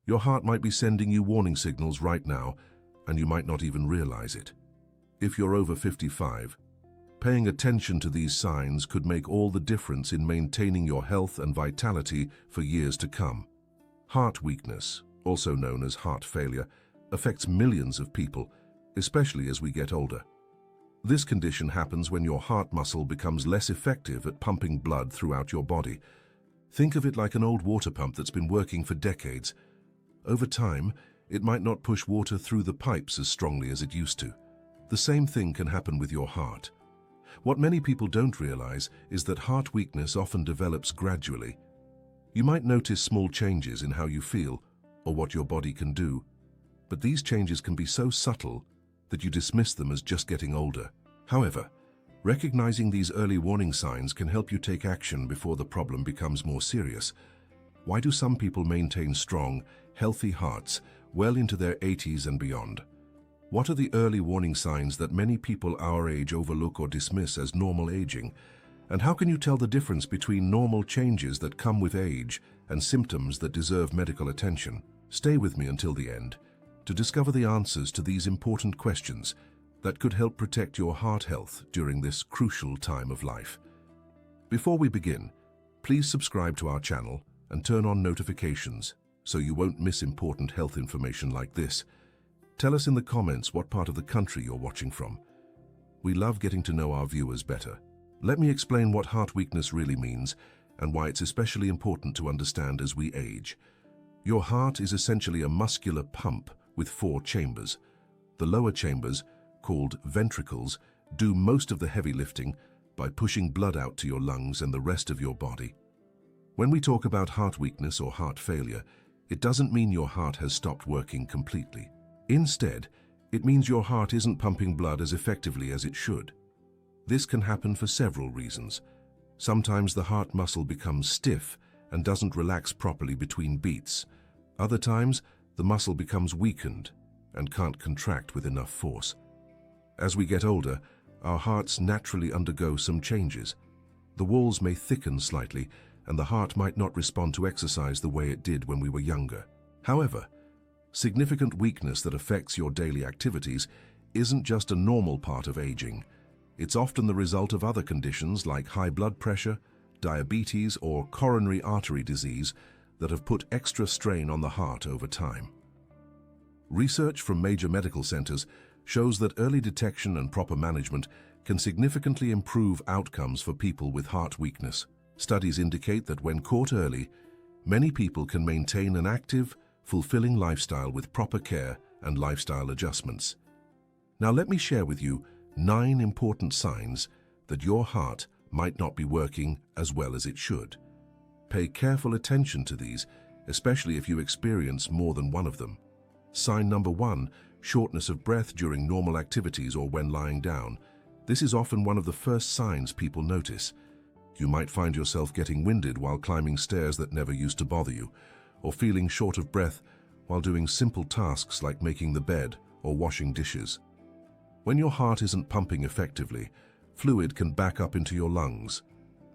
Your heart might be sending you warning signals right now, and you might not even realize it. If you're over 55, paying attention to these signs could make all the difference in maintaining your health and vitality for years to come. Heart weakness, also known as heart failure, affects millions of people, especially as we get older. This condition happens when your heart muscle becomes less effective at pumping blood throughout your body. Think of it like an old water pump that's been working for decades. Over time, it might not push water through the pipes as strongly as it used to. The same thing can happen with your heart. What many people don't realize is that heart weakness often develops gradually. You might notice small changes in how you feel or what your body can do, but these changes can be so subtle that you dismiss them as just getting older. However, recognizing these early warning signs can help you take action before the problem becomes more serious. Why do some people maintain strong, healthy hearts well into their 80s and beyond? What are the early warning signs that many people our age overlook or dismiss as normal aging? And how can you tell the difference between normal changes that come with age and symptoms that deserve medical attention? Stay with me until the end to discover the answers to these important questions that could help protect your heart health during this crucial time of life. Before we begin, please subscribe to our channel and turn on notifications so you won't miss important health information like this. Tell us in the comments what part of the country you're watching from. We love getting to know our viewers better. Let me explain what heart weakness really means and why it's especially important to understand as we age. Your heart is essentially a muscular pump with 4 chambers. The lower chambers, called ventricles, do most of the heavy lifting by pushing blood out to your lungs and the rest of your body. When we talk about heart weakness or heart failure, it doesn't mean your heart has stopped working completely. Instead, it means your heart isn't pumping blood as effectively as it should. This can happen for several reasons. Sometimes the heart muscle becomes stiff and doesn't relax properly between beats. Other times, the muscle becomes weakened and can't contract with enough force. As we get older, our hearts naturally undergo some changes. The walls may thicken slightly, and the heart might not respond to exercise the way it did when we were younger. However, significant weakness that affects your daily activities isn't just a normal part of aging. It's often the result of other conditions like high blood pressure, diabetes, or coronary artery disease that have put extra strain on the heart over time. Research from major medical centers shows that early detection and proper management can significantly improve outcomes for people with heart weakness. Studies indicate that when caught early, many people can maintain an active, fulfilling lifestyle with proper care and lifestyle adjustments. Now let me share with you 9 important signs that your heart might not be working as well as it should. Pay careful attention to these, especially if you experience more than one of them. Sign number 1, shortness of breath during normal activities or when lying down. This is often one of the first signs people notice. You might find yourself getting winded while climbing stairs that never used to bother you, or feeling short of breath while doing simple tasks like making the bed or washing dishes. When your heart isn't pumping effectively, fluid can back up into your lungs,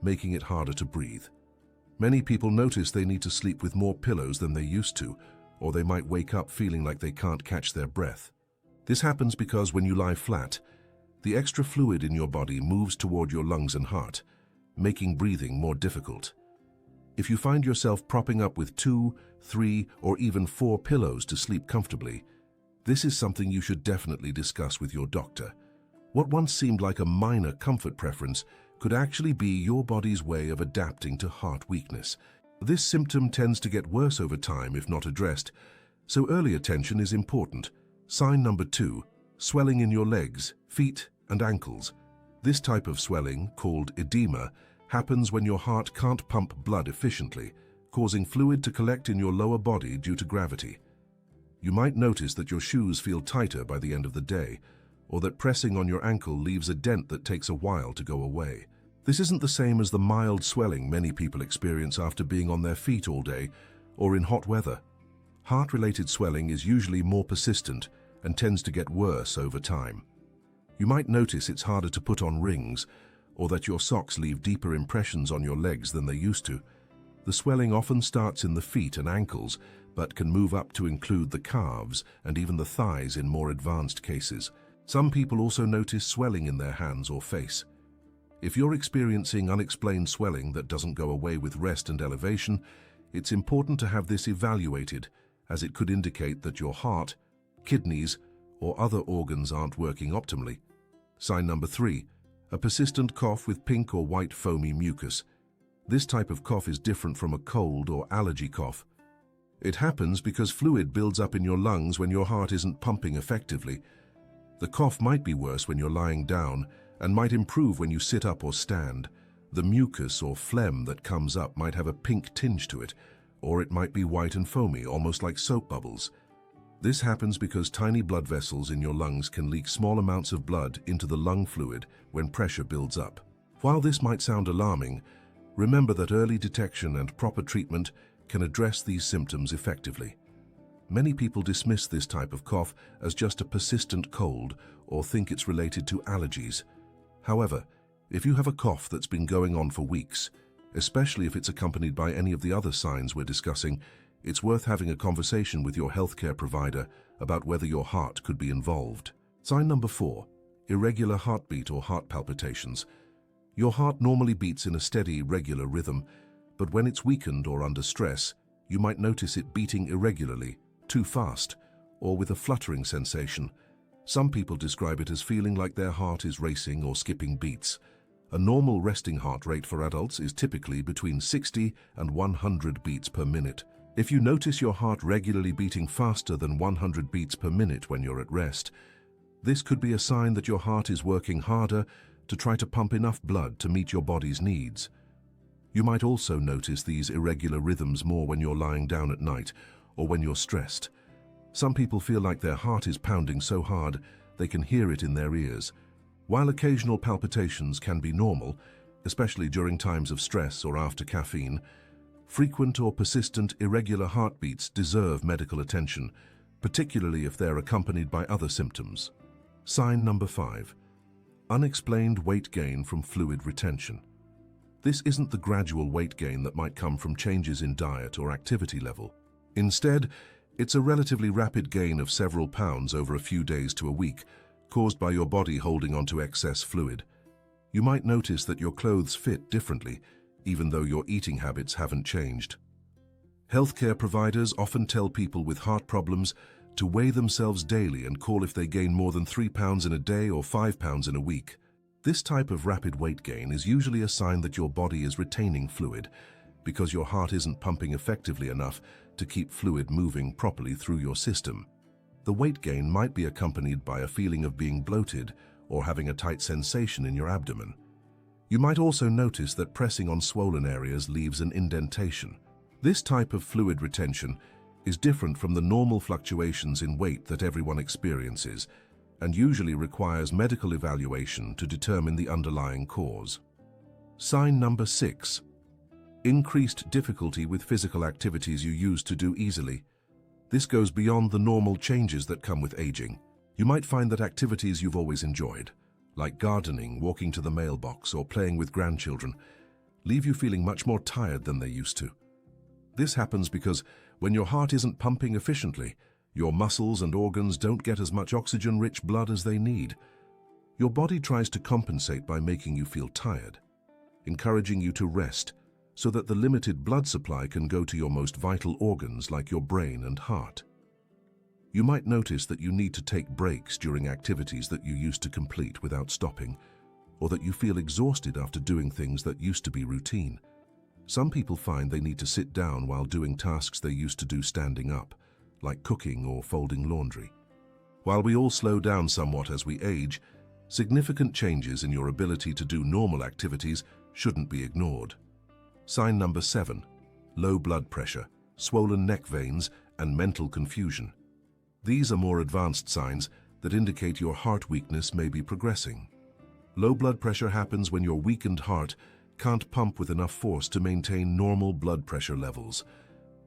making it harder to breathe. Many people notice they need to sleep with more pillows than they used to, or they might wake up feeling like they can't catch their breath. This happens because when you lie flat, the extra fluid in your body moves toward your lungs and heart, making breathing more difficult. If you find yourself propping up with 2, 3, or even 4 pillows to sleep comfortably, this is something you should definitely discuss with your doctor. What once seemed like a minor comfort preference could actually be your body's way of adapting to heart weakness. This symptom tends to get worse over time if not addressed, so early attention is important. Sign number 2, swelling in your legs, feet, and ankles. This type of swelling, called edema, happens when your heart can't pump blood efficiently, causing fluid to collect in your lower body due to gravity. You might notice that your shoes feel tighter by the end of the day, or that pressing on your ankle leaves a dent that takes a while to go away. This isn't the same as the mild swelling many people experience after being on their feet all day or in hot weather. Heart-related swelling is usually more persistent and tends to get worse over time. You might notice it's harder to put on rings, or that your socks leave deeper impressions on your legs than they used to. The swelling often starts in the feet and ankles, but can move up to include the calves and even the thighs in more advanced cases. Some people also notice swelling in their hands or face. If you're experiencing unexplained swelling that doesn't go away with rest and elevation, it's important to have this evaluated, as it could indicate that your heart, kidneys, or other organs aren't working optimally. Sign number 3, a persistent cough with pink or white foamy mucus. This type of cough is different from a cold or allergy cough. It happens because fluid builds up in your lungs when your heart isn't pumping effectively. The cough might be worse when you're lying down and might improve when you sit up or stand. The mucus or phlegm that comes up might have a pink tinge to it, or it might be white and foamy, almost like soap bubbles. This happens because tiny blood vessels in your lungs can leak small amounts of blood into the lung fluid when pressure builds up. While this might sound alarming, remember that early detection and proper treatment can address these symptoms effectively. Many people dismiss this type of cough as just a persistent cold or think it's related to allergies. However, if you have a cough that's been going on for weeks, especially if it's accompanied by any of the other signs we're discussing, it's worth having a conversation with your healthcare provider about whether your heart could be involved. Sign number 4, irregular heartbeat or heart palpitations. Your heart normally beats in a steady, regular rhythm, but when it's weakened or under stress, you might notice it beating irregularly, too fast, or with a fluttering sensation. Some people describe it as feeling like their heart is racing or skipping beats. A normal resting heart rate for adults is typically between 60 and 100 beats per minute. If you notice your heart regularly beating faster than 100 beats per minute when you're at rest, this could be a sign that your heart is working harder to try to pump enough blood to meet your body's needs. You might also notice these irregular rhythms more when you're lying down at night or when you're stressed. Some people feel like their heart is pounding so hard they can hear it in their ears. While occasional palpitations can be normal, especially during times of stress or after caffeine, frequent or persistent irregular heartbeats deserve medical attention, particularly if they're accompanied by other symptoms. Sign number 5, unexplained weight gain from fluid retention. This isn't the gradual weight gain that might come from changes in diet or activity level. Instead, it's a relatively rapid gain of several pounds over a few days to a week, caused by your body holding onto excess fluid. You might notice that your clothes fit differently, even though your eating habits haven't changed. Healthcare providers often tell people with heart problems to weigh themselves daily and call if they gain more than 3 pounds in a day or 5 pounds in a week. This type of rapid weight gain is usually a sign that your body is retaining fluid, because your heart isn't pumping effectively enough to keep fluid moving properly through your system. The weight gain might be accompanied by a feeling of being bloated or having a tight sensation in your abdomen. You might also notice that pressing on swollen areas leaves an indentation. This type of fluid retention is different from the normal fluctuations in weight that everyone experiences, and usually requires medical evaluation to determine the underlying cause. Sign number 6, increased difficulty with physical activities you used to do easily. This goes beyond the normal changes that come with aging. You might find that activities you've always enjoyed, like gardening, walking to the mailbox, or playing with grandchildren, leave you feeling much more tired than they used to. This happens because when your heart isn't pumping efficiently, your muscles and organs don't get as much oxygen-rich blood as they need. Your body tries to compensate by making you feel tired, encouraging you to rest so that the limited blood supply can go to your most vital organs like your brain and heart. You might notice that you need to take breaks during activities that you used to complete without stopping, or that you feel exhausted after doing things that used to be routine. Some people find they need to sit down while doing tasks they used to do standing up, like cooking or folding laundry. While we all slow down somewhat as we age, significant changes in your ability to do normal activities shouldn't be ignored. Sign number 7, low blood pressure, swollen neck veins, and mental confusion. These are more advanced signs that indicate your heart weakness may be progressing. Low blood pressure happens when your weakened heart can't pump with enough force to maintain normal blood pressure levels.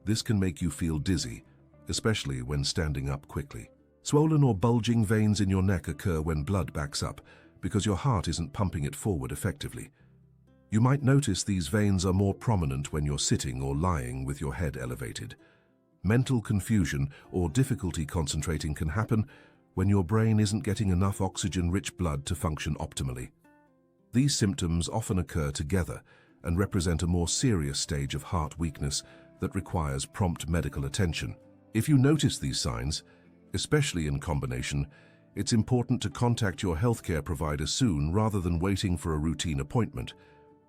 This can make you feel dizzy, especially when standing up quickly. Swollen or bulging veins in your neck occur when blood backs up because your heart isn't pumping it forward effectively. You might notice these veins are more prominent when you're sitting or lying with your head elevated. Mental confusion or difficulty concentrating can happen when your brain isn't getting enough oxygen-rich blood to function optimally. These symptoms often occur together and represent a more serious stage of heart weakness that requires prompt medical attention. If you notice these signs, especially in combination, it's important to contact your healthcare provider soon rather than waiting for a routine appointment.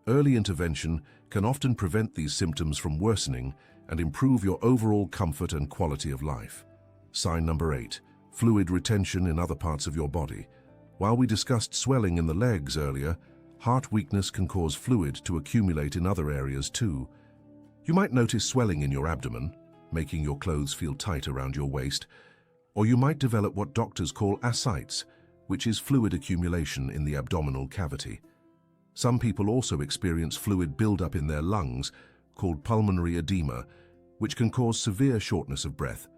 Early intervention can often prevent these symptoms from worsening and improve your overall comfort and quality of life. Sign number 8, fluid retention in other parts of your body. While we discussed swelling in the legs earlier, heart weakness can cause fluid to accumulate in other areas too. You might notice swelling in your abdomen, making your clothes feel tight around your waist, or you might develop what doctors call ascites, which is fluid accumulation in the abdominal cavity. Some people also experience fluid buildup in their lungs, called pulmonary edema, which can cause severe shortness of breath.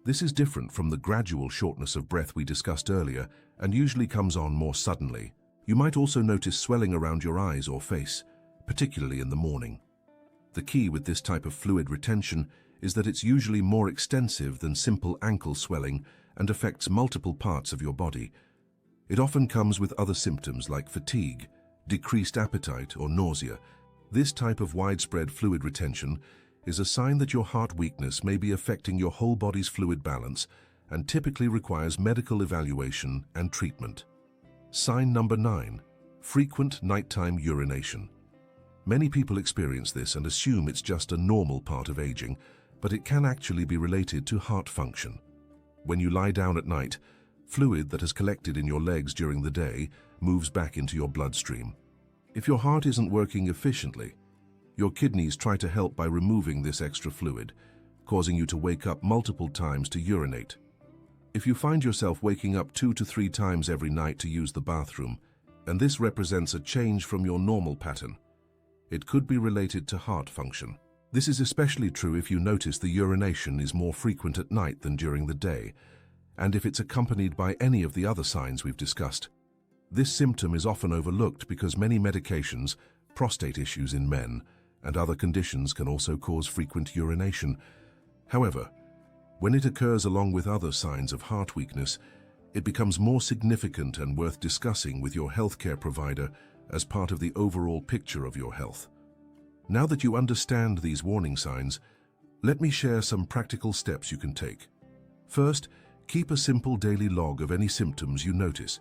This is different from the gradual shortness of breath we discussed earlier and usually comes on more suddenly. You might also notice swelling around your eyes or face, particularly in the morning. The key with this type of fluid retention is that it's usually more extensive than simple ankle swelling and affects multiple parts of your body. It often comes with other symptoms like fatigue, decreased appetite, or nausea. This type of widespread fluid retention is a sign that your heart weakness may be affecting your whole body's fluid balance and typically requires medical evaluation and treatment. Sign number 9, frequent nighttime urination. Many people experience this and assume it's just a normal part of aging, but it can actually be related to heart function. When you lie down at night, fluid that has collected in your legs during the day moves back into your bloodstream. If your heart isn't working efficiently, your kidneys try to help by removing this extra fluid, causing you to wake up multiple times to urinate. If you find yourself waking up 2 to 3 times every night to use the bathroom, and this represents a change from your normal pattern, it could be related to heart function. This is especially true if you notice the urination is more frequent at night than during the day, and if it's accompanied by any of the other signs we've discussed. This symptom is often overlooked because many medications, prostate issues in men, and other conditions can also cause frequent urination. However, when it occurs along with other signs of heart weakness, it becomes more significant and worth discussing with your healthcare provider as part of the overall picture of your health. Now that you understand these warning signs, let me share some practical steps you can take. First, keep a simple daily log of any symptoms you notice.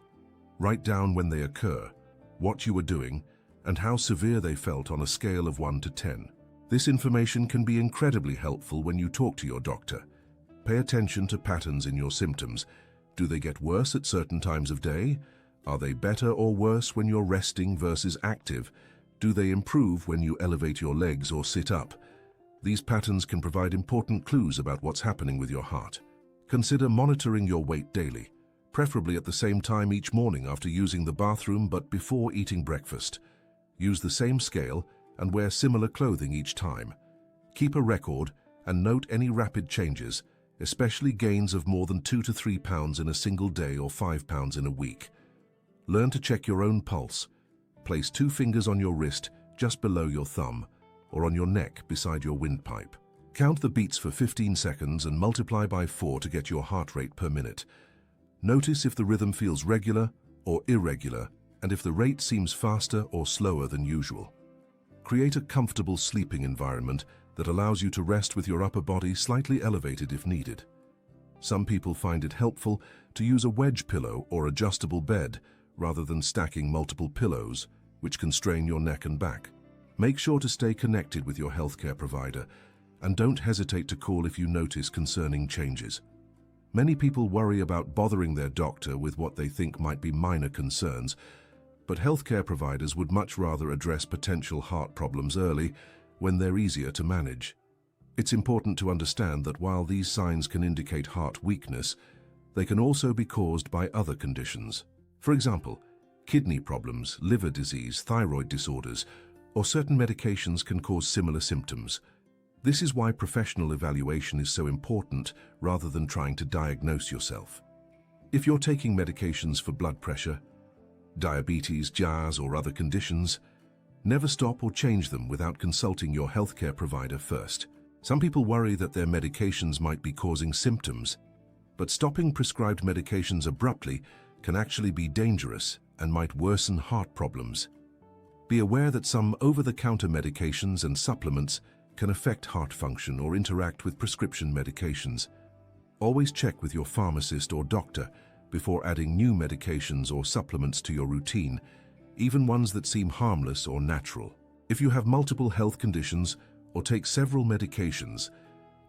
Write down when they occur, what you were doing, and how severe they felt on a scale of 1 to 10. This information can be incredibly helpful when you talk to your doctor. Pay attention to patterns in your symptoms. Do they get worse at certain times of day? Are they better or worse when you're resting versus active? Do they improve when you elevate your legs or sit up? These patterns can provide important clues about what's happening with your heart. Consider monitoring your weight daily, preferably at the same time each morning after using the bathroom but before eating breakfast. Use the same scale and wear similar clothing each time. Keep a record and note any rapid changes, especially gains of more than 2 to 3 pounds in a single day or 5 pounds in a week. Learn to check your own pulse. Place 2 fingers on your wrist just below your thumb or on your neck beside your windpipe. Count the beats for 15 seconds and multiply by 4 to get your heart rate per minute. Notice if the rhythm feels regular or irregular and if the rate seems faster or slower than usual. Create a comfortable sleeping environment that allows you to rest with your upper body slightly elevated if needed. Some people find it helpful to use a wedge pillow or adjustable bed rather than stacking multiple pillows, which can strain your neck and back. Make sure to stay connected with your healthcare provider and don't hesitate to call if you notice concerning changes. Many people worry about bothering their doctor with what they think might be minor concerns, but healthcare providers would much rather address potential heart problems early when they're easier to manage. It's important to understand that while these signs can indicate heart weakness, they can also be caused by other conditions. For example, kidney problems, liver disease, thyroid disorders, or certain medications can cause similar symptoms. This is why professional evaluation is so important rather than trying to diagnose yourself. If you're taking medications for blood pressure, diabetes, jazz, or other conditions, never stop or change them without consulting your healthcare provider first. Some people worry that their medications might be causing symptoms, but stopping prescribed medications abruptly can actually be dangerous and might worsen heart problems. Be aware that some over-the-counter medications and supplements can affect heart function or interact with prescription medications. Always check with your pharmacist or doctor before adding new medications or supplements to your routine, even ones that seem harmless or natural. If you have multiple health conditions or take several medications,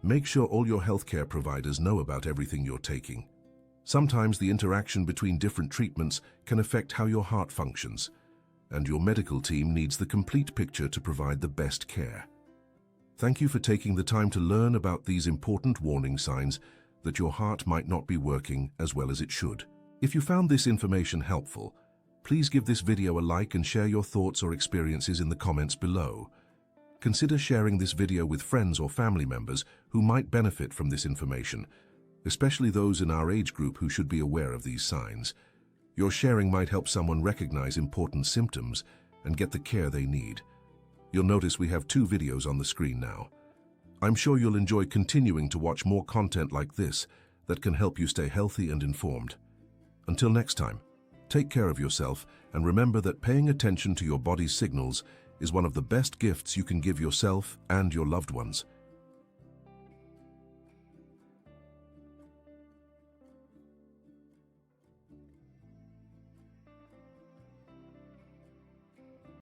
make sure all your healthcare providers know about everything you're taking. Sometimes the interaction between different treatments can affect how your heart functions, and your medical team needs the complete picture to provide the best care. Thank you for taking the time to learn about these important warning signs that your heart might not be working as well as it should. If you found this information helpful, please give this video a like and share your thoughts or experiences in the comments below. Consider sharing this video with friends or family members who might benefit from this information, especially those in our age group who should be aware of these signs. Your sharing might help someone recognize important symptoms and get the care they need. You'll notice we have 2 videos on the screen now. I'm sure you'll enjoy continuing to watch more content like this that can help you stay healthy and informed. Until next time, take care of yourself and remember that paying attention to your body's signals is one of the best gifts you can give yourself and your loved ones.